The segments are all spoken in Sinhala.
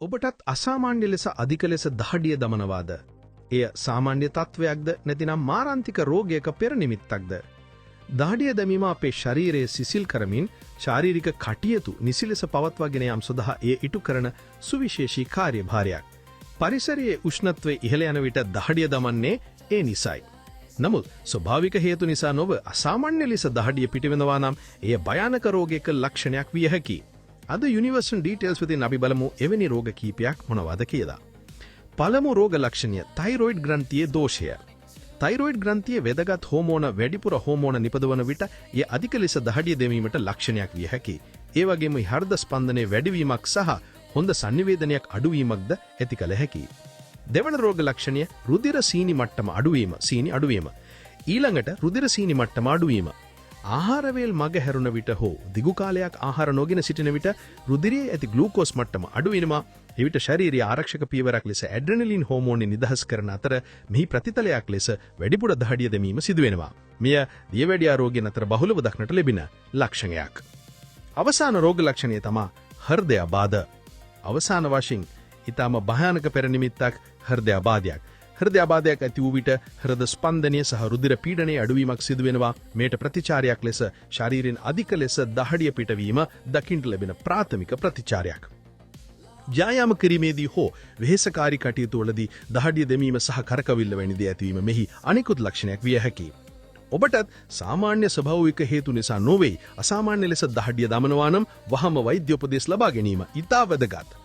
ඔබටත් අසාමාන්‍ය ලෙස අධික ලෙස දහඩිය දමනවාද? එය සාමාන්‍ය තත්ත්වයක්ද නැතිනම් මාරාන්තික රෝගයක පෙර නිමිත්තක්ද? දහඩිය දැමීම අපේ ශරීරයේ සිසිල් කරමින් ශාරීරික කටයුතු නිසි ලෙස පවත්වාගෙන යාම සඳහා එය ඉටු කරන සුවිශේෂී කාර්යභාරයක්. පරිසරයේ උෂ්ණත්වය ඉහළ යන විට දහඩිය දමන්නේ ඒ නිසයි. නමුත් ස්වභාවික හේතු නිසා නොව අසාමාන්‍ය ලෙස දහඩිය පිටවෙනවා නම් එය භයානක රෝගයක ලක්ෂණයක් විය හැකියි. අද යුනිවර්සල් ඩීටේල්ස් වෙතින් අපි බලමු එවැනි රෝග කීපයක් මොනවද කියලා. පළමු රෝග ලක්ෂණය තයිරොයිඩ් ග්‍රන්ථියේ දෝෂය. තයිරොයිඩ් ග්‍රන්ථියේ වැදගත් හෝමෝන වැඩිපුර හෝමෝන නිපදවන විට එය අධික ලෙස දහඩිය දැමීමට ලක්ෂණයක් විය හැකියි. ඒ වගේම හෘද ස්පන්දනයේ වැඩිවීමක් සහ හොඳ සංනිවේදනයක් අඩුවීමක්ද ඇති කළ හැකියි. දෙවන රෝග ලක්ෂණය රුධිර සීනි මට්ටම අඩුවීම. ඊළඟට රුධිර සීනි මට්ටම අඩුවීම. ආහාර වේල් මග හැරුණ විට හෝ දිගු කාලයක් ආහාර නොගෙන සිටින විට රුධිරයේ ඇති ග්ලූකෝස් මට්ටම අඩු වෙනවා. එවිට ශාරීරික ආරක්ෂක පියවරක් ලෙස ඇඩ්‍රිනලින් හෝමෝන නිදහස් කරන අතර මෙහි ප්‍රතිඵලයක් ලෙස වැඩිපුර දහඩිය දැමීම සිදු වෙනවා. මෙය දියවැඩියා රෝගීන් අතර බහුලව දක්නට ලැබෙන ලක්ෂණයක්. අවසාන රෝග ලක්ෂණය තමයි හෘදයාබාධ. අවසාන වශයෙන් ඊටම භයානක පෙර නිමිත්තක් හෘදයාබාධයක්. හෘදයාබාධයක් ඇති වූ විට හෘද ස්පන්දනය සහ රුධිර පීඩනයේ අඩුවීමක් සිදු වෙනවා. මේට ප්‍රතිචාරයක් ලෙස ශරීරයෙන් අධික ලෙස දහඩිය පිටවීම දකින්න ලැබෙන ප්‍රාථමික ප්‍රතිචාරයක්. ව්‍යායාම කිරීමේදී හෝ වෙහෙසකාරී කටයුතු වලදී දහඩිය දැමීම සහ කරකවිල්ල වැනි දේ ඇතිවීම මෙහි අනිකුත් ලක්ෂණයක් විය හැකියි. ඔබටත් සාමාන්‍ය ස්වභාවික හේතු නිසා නොවේ අසාමාන්‍ය ලෙස දහඩිය දමනවා නම් වහම වෛද්‍ය උපදෙස් ලබා ගැනීම ඉතා වැදගත්.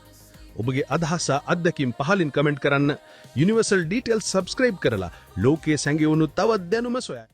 ඔබගේ අදහස අත්දැකීම් පහලින් කමෙන්ට් කරන්න. යුනිවර්සල් ඩීටේල්ස් සබ්ස්ක්‍රයිබ් කරලා ලෝකයේ සැඟවුණු තවත් දැනුම සොයන්න.